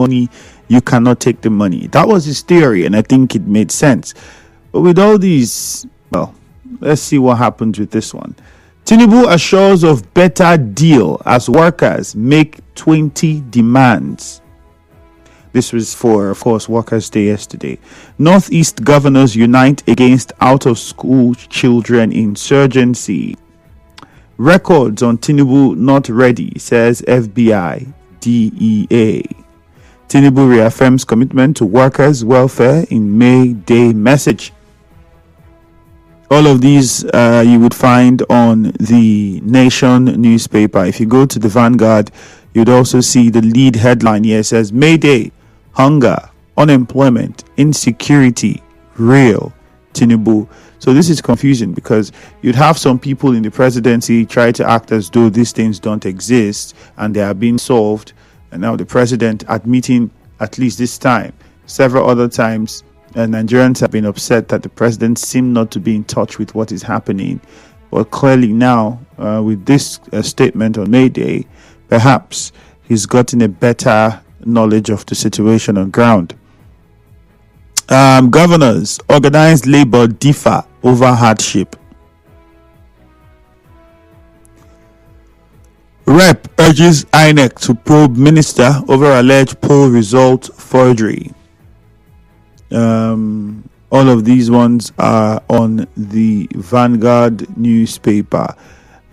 money, you cannot take the money. That was his theory, and I think it made sense. But with all these, well, let's see what happens with this one. Tinubu assures of better deal as workers make 20 demands. This was for, of course, Workers' Day yesterday. Northeast governors unite against out-of-school children insurgency. Records on Tinubu not ready, says FBI, DEA. Tinubu reaffirms commitment to workers' welfare in May Day message. All of these you would find on the Nation newspaper. If you go to the Vanguard, you'd also see the lead headline here. It says, May Day, hunger, unemployment, insecurity, real, Tinubu. So this is confusing because you'd have some people in the presidency try to act as though these things don't exist and they are being solved. And now the president admitting, at least this time, several other times, Nigerians have been upset that the president seemed not to be in touch with what is happening. But clearly now, with this statement on May Day, perhaps he's gotten a better knowledge of the situation on ground. Governors, organized labor differ over hardship. Rep urges INEC to probe minister over alleged poll result forgery. All of these ones are on the Vanguard newspaper.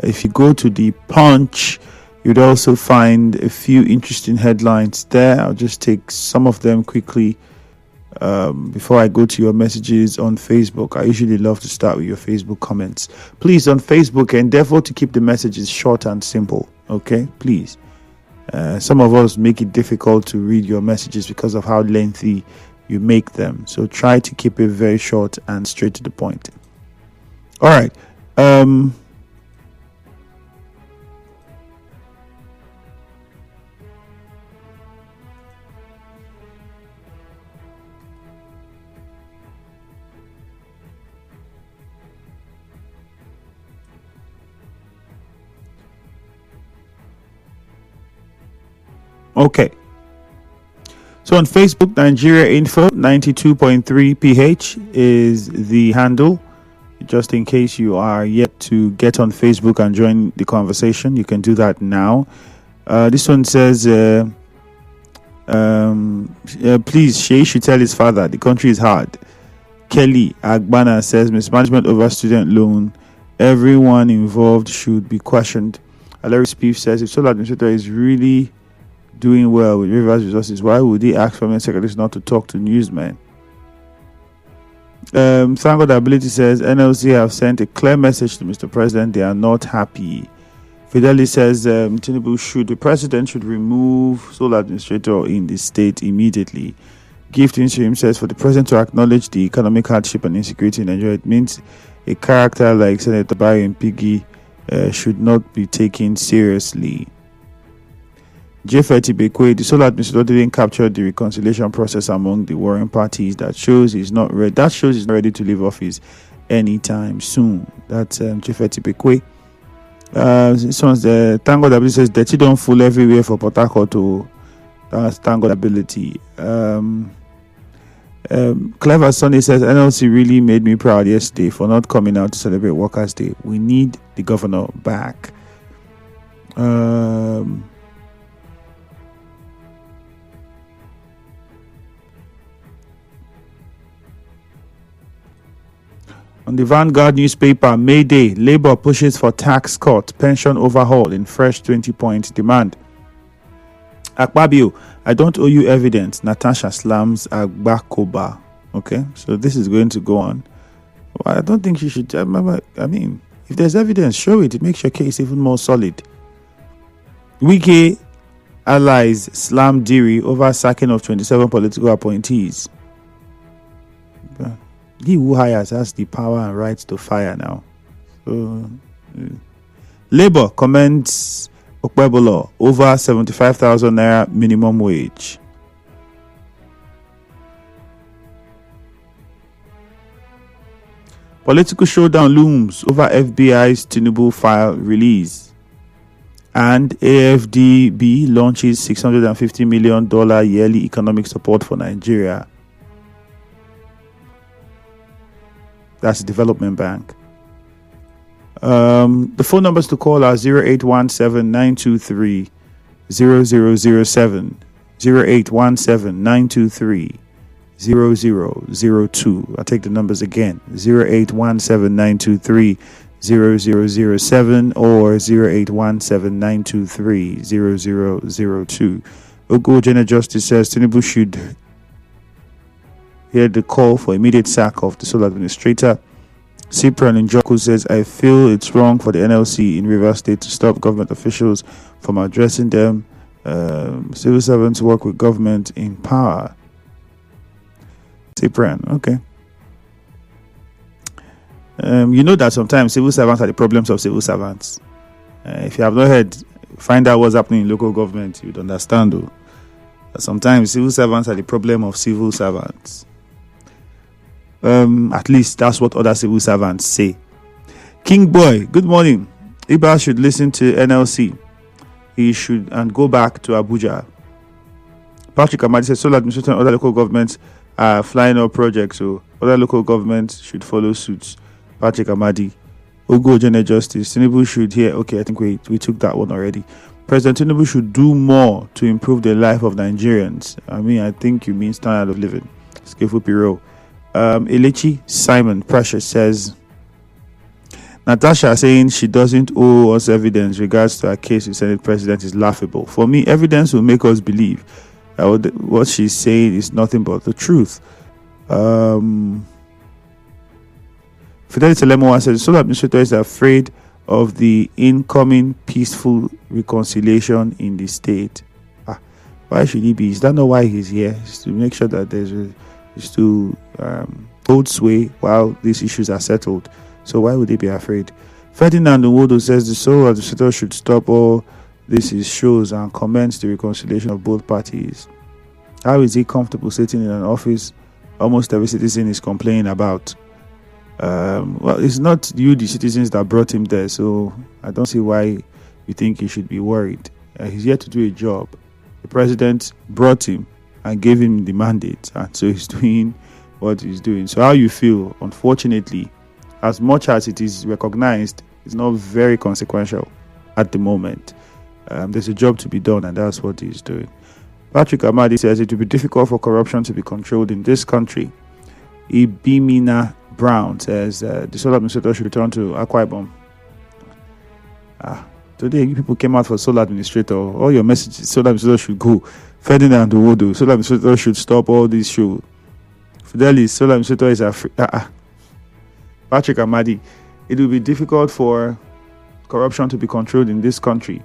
If you go to the Punch, you'd also find a few interesting headlines there. I'll just take some of them quickly before I go to your messages on Facebook. I usually love to start with your Facebook comments. Please, on Facebook, endeavor to keep the messages short and simple. Okay, please. Some of us make it difficult to read your messages because of how lengthy you make them. So try to keep it very short and straight to the point. All right. Okay. So on Facebook, Nigeria Info 92.3 PH is the handle. Just in case you are yet to get on Facebook and join the conversation, you can do that now. This one says, please, Shey should tell his father the country is hard. Kelly Agbana says, mismanagement over student loan. Everyone involved should be questioned. Larry Spieth says, if Sole Administrator is really doing well with Rivers Resources, why would he ask permanent secretaries not to talk to newsmen? Thank God Ability says, NLC have sent a clear message to Mr. President. They are not happy. Fidelis says, the president should remove sole administrator in the state immediately. Gift Interim says, for the president to acknowledge the economic hardship and insecurity in Nigeria, it means a character like Senator Bayo Piggy should not be taken seriously. Jeffrey Bekwe, the sole administrator didn't capture the reconciliation process among the warring parties. That shows he's not ready. That shows he's not ready to leave office anytime soon. That's Jeffrey Bekwe. This one's the Thank God Ability says dirty don't fool everywhere for Port Harcourt to. That's Thank God Ability. Clever Sonny says NLC really made me proud yesterday for not coming out to celebrate Workers' Day. We need the governor back. On the Vanguard newspaper, May Day, Labour pushes for tax cut, pension overhaul in fresh 20-point demand. Akpabio, I don't owe you evidence. Natasha slams Agbakoba. Okay, so this is going to go on. Well, I don't think she should. I mean, if there's evidence, show it. It makes your case even more solid. Wike allies slam Diri over sacking of 27 political appointees. He who hires has the power and rights to fire now. So, Labour commends Okpebolo over 75,000 naira minimum wage. Political showdown looms over FBI's Tinubu file release. And AFDB launches $650 million yearly economic support for Nigeria. That's the Development Bank. The phone numbers to call are 0817-923-0007, 0817-923-0002. I'll take the numbers again, 0817-923-0007 or 0817-923-0002. Ogojena Justice says Tinubu should hear the call for immediate sack of the sole administrator. Cyprian Njoku says, I feel it's wrong for the NLC in Rivers State to stop government officials from addressing them. Civil servants work with government in power. Cyprian, okay. You know that sometimes civil servants are the problems of civil servants. If you have not heard, find out what's happening in local government, you'd understand though. That sometimes civil servants are the problem of civil servants. At least that's what other civil servants say. King Boy, good morning. Iba should listen to NLC. He should and go back to Abuja. Patrick Amadi says sole administration and other local governments are flying up projects, so other local governments should follow suit. Patrick Amadi. Ogo General Justice. Tinubu should hear. Okay, I think we took that one already. President Tinubu should do more to improve the life of Nigerians. I think you mean standard of living. Skillful Piro. Elechi Simon Precious says Natasha saying she doesn't owe us evidence regards to her case with Senate President is laughable. For me, evidence will make us believe that what she's saying is nothing but the truth. Fidelity Lemoa says the sole administrator is afraid of the incoming peaceful reconciliation in the state. Why should he be? Is that not why he's here? Is to make sure that is to hold sway while these issues are settled. So why would they be afraid? Ferdinand Nwodo says the sole administrator should stop all this shows and commence the reconciliation of both parties. How is he comfortable sitting in an office almost every citizen is complaining about? Well, it's not you, the citizens, that brought him there, so I don't see why you think he should be worried. He's here to do a job. The president brought him and gave him the mandate, and so he's doing what he's doing. So how you feel, unfortunately, as much as it is recognized, it's not very consequential at the moment. There's a job to be done, and that's what he's doing. Patrick Amadi says it will be difficult for corruption to be controlled in this country. Ibimina Brown says the sole administrator should return to Akwa Ibom. Today, you people came out for sole administrator. All your messages, sole administrator should go. Ferdinand Nwodo, sole administrator should stop all these shows. Fidelis, sole administrator is afraid. Patrick Amadi, it will be difficult for corruption to be controlled in this country.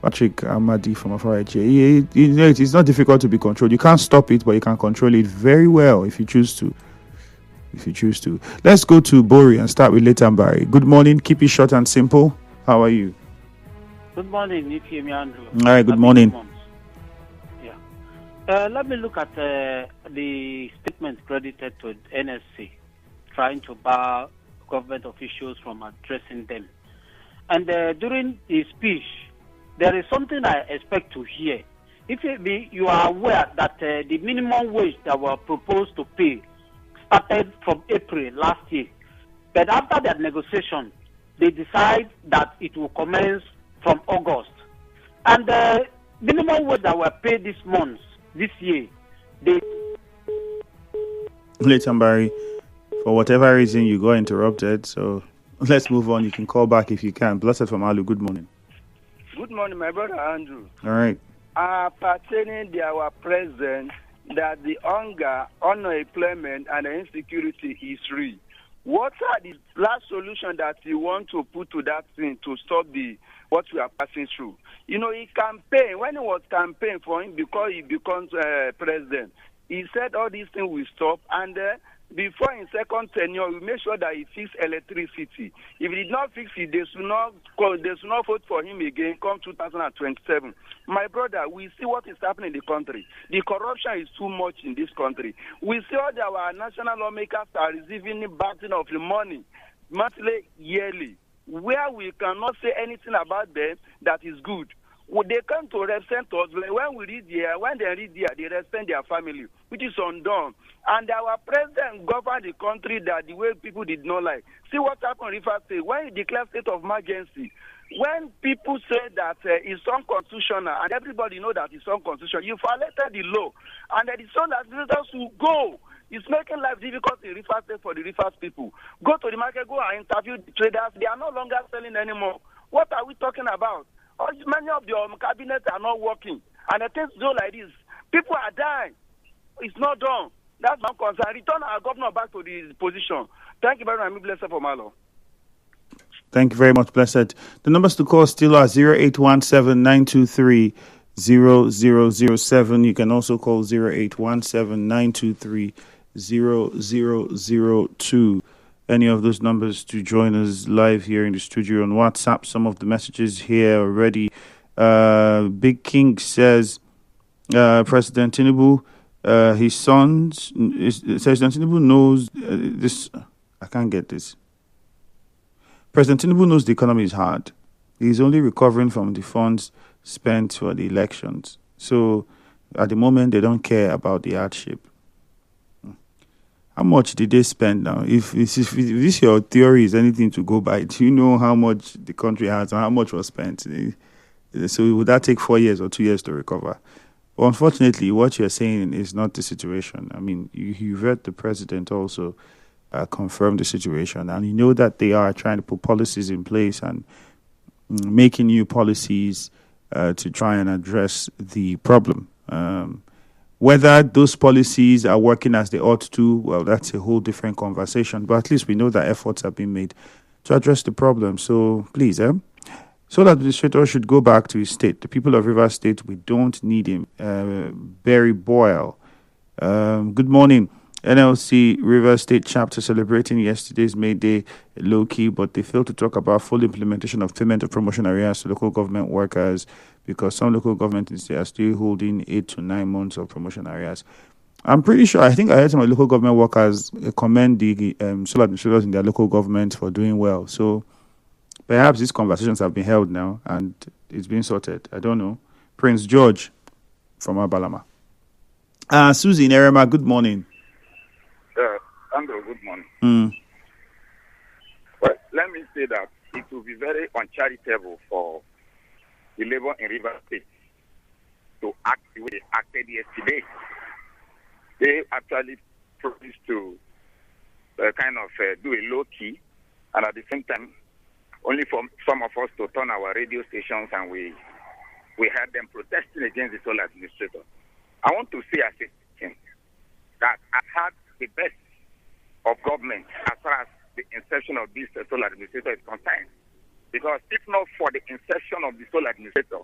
Patrick Amadi from Afarache. It's not difficult to be controlled. You can't stop it, but you can control it very well if you choose to. Let's go to Bori and start with Letambari. Good morning. Keep it short and simple. How are you? Good morning, Nifemi Andrew. All right, good morning. Yeah. Let me look at the statement credited to NSC, trying to bar government officials from addressing them. And during his speech, there is something I expect to hear. If you are aware that the minimum wage that were proposed to pay started from April last year, but after that negotiation, they decide that it will commence from August. And the minimum wage that were paid this year, they... Letambari, for whatever reason, you got interrupted, so let's move on. You can call back if you can. Blessed from Alu, good morning. Good morning, my brother Andrew. All right. Pertaining to our president, that the hunger, unemployment, and insecurity is real. What are the last solution that you want to put to that thing to stop what we are passing through? He campaigned, when he was campaigning for him because he becomes president, he said all these things will stop, and before in second tenure, we make sure that he fix electricity. If he did not fix it, they should not vote for him again come 2027. My brother, we see what is happening in the country. The corruption is too much in this country. We see all our national lawmakers are receiving the backing of the money, monthly, yearly. where we cannot say anything about them that is good. They come to represent us. When we read here, when they read here, they represent their family, which is undone. And our president governed the country that the way people did not like. See what happened in Rivers State when he declared state of emergency. When people say that it's unconstitutional, and everybody know that it's unconstitutional, you violated the law, and that it's so that visitors will go. It's making life difficult in Rivers State for the Rivers people. Go to the market, go and interview the traders. They are no longer selling anymore. What are we talking about? Many of your cabinets are not working, and the things do like this. People are dying. It's not done. That's my concern. Return our governor back to the position. Thank you very much. Blessed for Malo. Thank you very much, Blessed. The numbers to call still are 0817-923-0007. You can also call 0817-923-0002. Any of those numbers to join us live here in the studio on WhatsApp. Some of the messages here already. Big King says, President Tinubu, his sons, President Tinubu knows this. I can't get this. President Tinubu knows the economy is hard. He's only recovering from the funds spent for the elections. So at the moment, they don't care about the hardship. How much did they spend now? If this your theory is anything to go by, do you know how much the country has and how much was spent? So would that take 4 years or 2 years to recover? Well, unfortunately, what you're saying is not the situation. I mean, you heard the president also confirm the situation, and you know that they are trying to put policies in place and making new policies to try and address the problem. Whether those policies are working as they ought to, well, that's a whole different conversation. But at least we know that efforts have been made to address the problem. So please, Sole Administrator should go back to his state. The people of Rivers State, we don't need him. Barry Boyle. Good morning. NLC Rivers State chapter celebrating yesterday's May Day low-key, but they failed to talk about full implementation of payment of promotion arrears to local government workers because some local governments are still holding 8 to 9 months of promotion arrears. I'm pretty sure, I think I heard some of the local government workers commend the sole administrators in their local government for doing well. So perhaps these conversations have been held now and it's been sorted. I don't know. Prince George from Abalama. Susie in Erema, good morning. Andrew, good morning. Well, let me say that it will be very uncharitable for the Labour in Rivers State to act the way they acted yesterday. They actually promised to do a low-key, and at the same time, only for some of us to turn our radio stations, and we had them protesting against the sole administrator. I want to say as a thing that I've had the best of government as far as the insertion of this sole administrator is concerned. Because if not for the insertion of the sole administrator,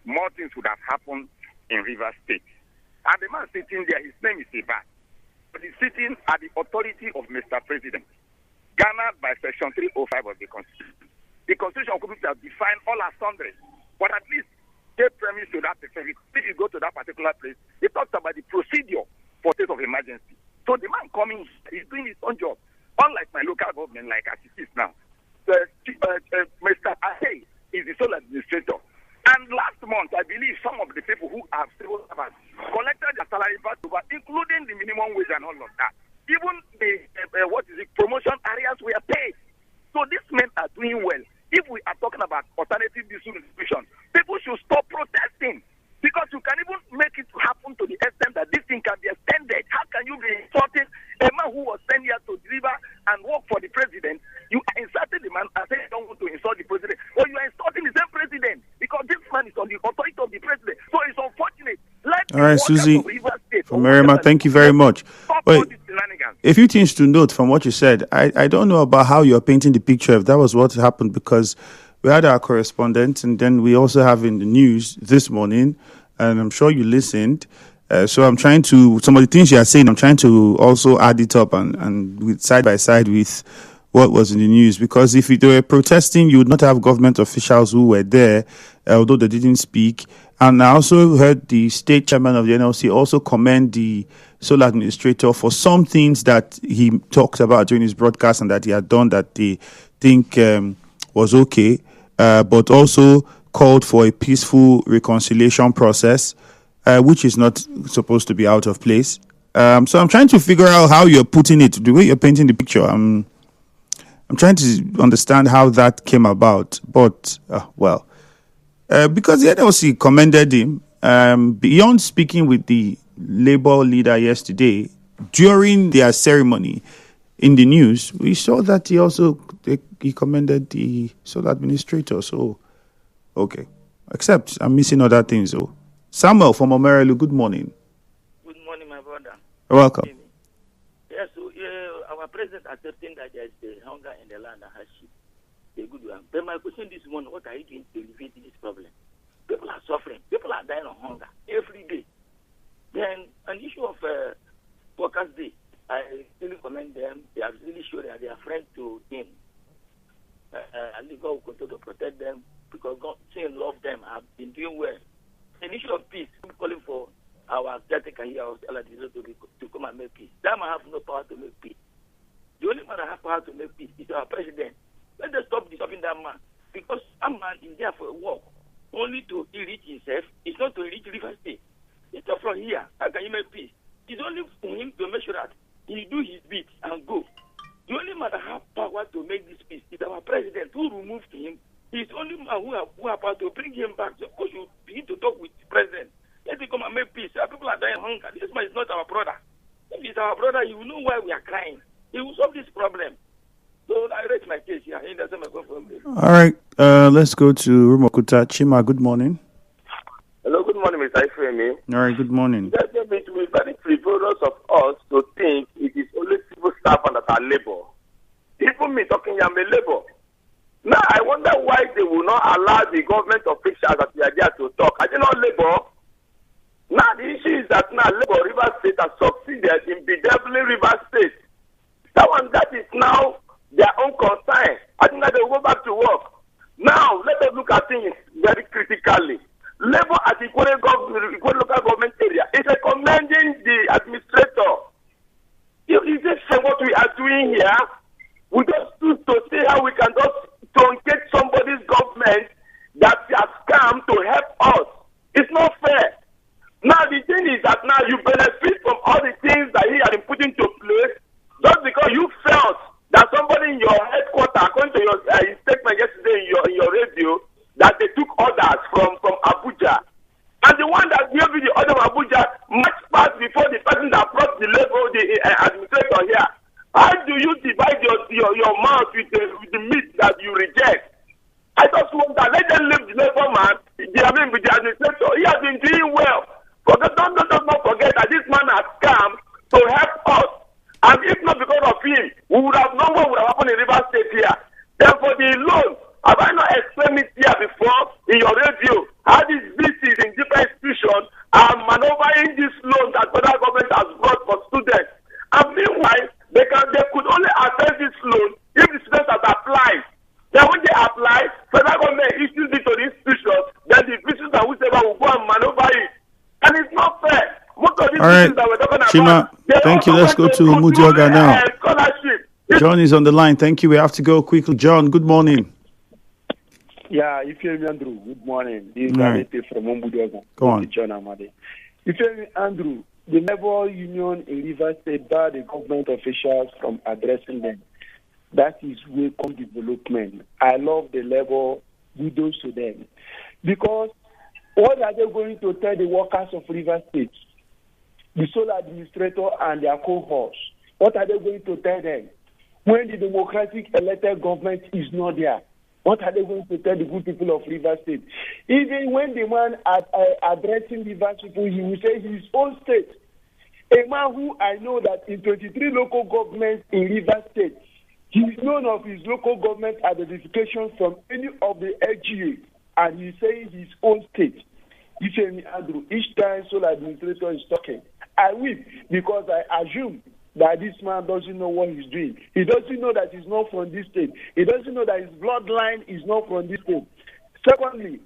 more things would have happened in Rivers State. And the man sitting there, his name is Iba. But he's sitting at the authority of Mr. President, garnered by Section 305 of the Constitution. The Constitution could have defined all our sundries, but at least they premise to that effect. If you go to that particular place, it talks about the procedure for state of emergency. So the man coming, he's doing his own job. Unlike my local government, like as it is now. Mr. Ahe is the sole administrator. And last month, I believe some of the people who have civil servants collected their salary back over, including the minimum wage and all of that. Even the promotion areas were paid. So these men are doing well. If we are talking about alternative distribution, people should stop protesting. Because you can even make it happen to the extent that this thing can be extended. How can you be insulting a man who was sent here to deliver and work for the president? You are insulting the man and saying you don't want to insult the president. Or you are insulting the same president because this man is on the authority of the president. So it's unfortunate. All right, Susie from Merima, thank you very much. Wait, a few things to note from what you said. I don't know about how you're painting the picture if that was what happened, because we had our correspondent, and then we also have in the news this morning, and I'm sure you listened. So I'm trying to, some of the things you are saying, I'm trying to also add it up and with side by side with what was in the news. Because if they were protesting, you would not have government officials who were there, although they didn't speak. And I also heard the state chairman of the NLC also commend the sole administrator for some things that he talked about during his broadcast and that he had done that they think was okay, but also called for a peaceful reconciliation process, which is not supposed to be out of place. So I'm trying to figure out how you're putting it, the way you're painting the picture. I'm trying to understand how that came about. But, because the NLC commended him, beyond speaking with the Labour leader yesterday, during their ceremony in the news, we saw that he commended the sole administrator. So, okay. Except I'm missing other things, though. Samuel from Omerelu, good morning. Good morning, my brother. You're welcome. Yes, so our president accepting that there is a hunger in the land and hardship. A good one. But my question this morning, what are you doing to alleviate this problem? People are suffering. People are dying of hunger every day. Then an issue of Workers' Day, I really commend them. They have really shown that they are friends to him. And God will continue to protect them because God saying love them have been doing well. An issue of peace, I'm calling for our caretaker here to come and make peace. That man have no power to make peace. The only man that has power to make peace is our president. Let us stop disturbing that man because that man is there for a work only to enrich himself. It's not to enrich River State. It's not from here. How can you make peace? It's only for him to make sure that he do his bit and go. The only man that has power to make this peace is our president who removed him. He's the only man who have power to bring him back. So we should begin to talk with the president. Let him come and make peace. Our people are dying of hunger. This man is not our brother. If he's our brother, he will know why we are crying. He will solve this problem. So I raise my case here. All right. Let's go to Rumokuta. Chima, good morning. Hello, good morning, Mr. Ifemi. All right, good morning. It will be very frivolous of us to think it is only civil staff that are labor. Even me talking, I'm a labor. Now, I wonder why they will not allow the government officials that we are there to talk. Are they not labor? Now, the issue is that now Labor River State has succeeded in bedeviling River State. That is now their own concern. I think that they will go back to work. Now, let us look at things very critically. Labor at the Ikore local government area is recommending the administrator. Is this what we are doing here? We just choose to see how we can just truncate somebody's government that has come to help us. It's not fair. Now the thing is that now you benefit from all the things that he had been put into place just because you felt that somebody in your headquarters, according to your statement yesterday in your radio, that they took orders from Abuja. And the one that gave you the order from Abuja much past before the person that brought the labor, the administrator here. How do you divide your mouth with the meat that you reject? I just want that let them leave the labor man, with the administrator. He has been doing well. But don't not forget that this man has come to help us. And if not because of him, we would have known what would have happened in River State here. Therefore, the loan, have I not explained it here before in your radio? How these VCs in different institutions are maneuvering this loan that federal government has brought for students. And meanwhile, they could only access this loan if the students have applied. Then when they apply, federal government issues it to the institution, then the VCs and whoever will go and maneuver it. And it's not fair. Most of these things that we're talking about. Chima, thank you. Let's go to Mudioga now. John is on the line. Thank you. We have to go quickly. John, good morning. Yeah, Ifemi Andrew, good morning. This is right. From Mudioga. Go on. John Amade. Ifemi Andrew, the Labour Union in Rivers State barred the government officials from addressing them. That is welcome development. I love the Labour. Kudos to them. Because what are they going to tell the workers of River State, the sole administrator and their cohorts? What are they going to tell them when the democratic elected government is not there? What are they going to tell the good people of River State? Even when the man addressing River people, he will say his own state. A man who I know that in 23 local governments in River State, he is known of his local government identification from any of the LGA. And he's saying his own state. Ifemi Andrew, each time sole administrator is talking, I weep because I assume that this man doesn't know what he's doing. He doesn't know that he's not from this state. He doesn't know that his bloodline is not from this state. Secondly,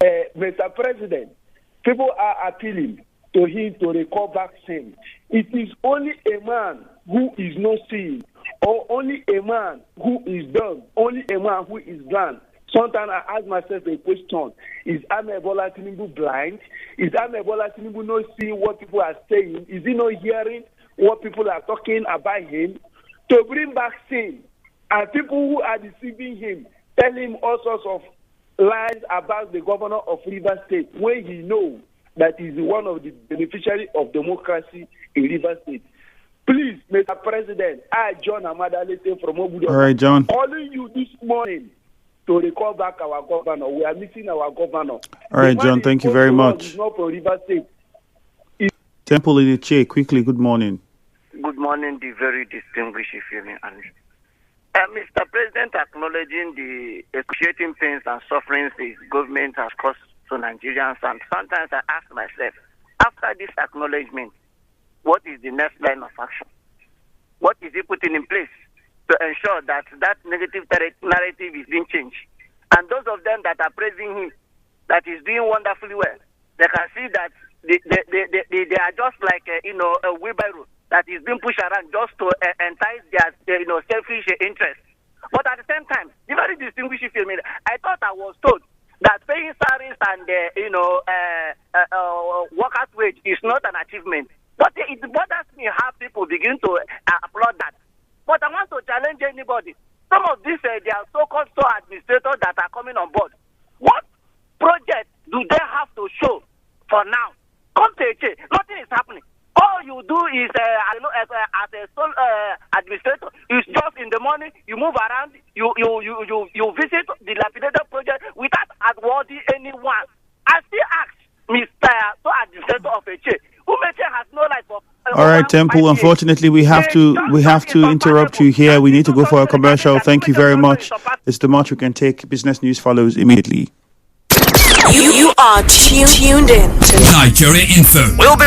Mr. President, people are appealing to him to recall back saying, it is only a man who is not seeing or only a man who is dumb, only a man who is blind? Sometimes I ask myself a question: is Ahmed Bola Tinubu blind? Is Ahmed Bola Tinubu not seeing what people are saying? Is he not hearing what people are talking about him? To bring back sin, and people who are deceiving him, tell him all sorts of lies about the governor of Rivers State, when he knows that he is one of the beneficiaries of democracy in Rivers State. Please, Mr. President, I, John Amadalete from Obudu, all right, John, calling you this morning to recall back our governor. We are missing our governor. All right, John, thank you very much. Not from Rivers State. Temple Idiche, quickly, good morning. Good morning, the very distinguished Ifeanyi Annie. Mr. President, acknowledging the excruciating pains and sufferings the government has caused to Nigerians, and sometimes I ask myself, after this acknowledgement, what is the next line of action? What is he putting in place to ensure that that negative narrative is being changed? And those of them that are praising him, that is doing wonderfully well, they can see that they are just like a wheelbarrow that is being pushed around just to entice their selfish interests. But at the same time, the very distinguished Ifeanyi, I thought I was told that paying salaries and workers' wage is not an achievement. But it bothers me how people begin to applaud that. But I want to challenge anybody. Some of these their so-called store administrators that are coming on board, what project do they have to show for now? Come to HA, nothing is happening. All you do is, as a sole administrator, is just in the morning, you move around, you visit the dilapidated project without awarding anyone. I still ask Mr. Administrator of HA, who has no life for. All right, Temple. Unfortunately, we have to interrupt you here. We need to go for a commercial. Thank you very much. It's the much we can take. Business News follows immediately. You are tuned in to Nigeria Info. We'll be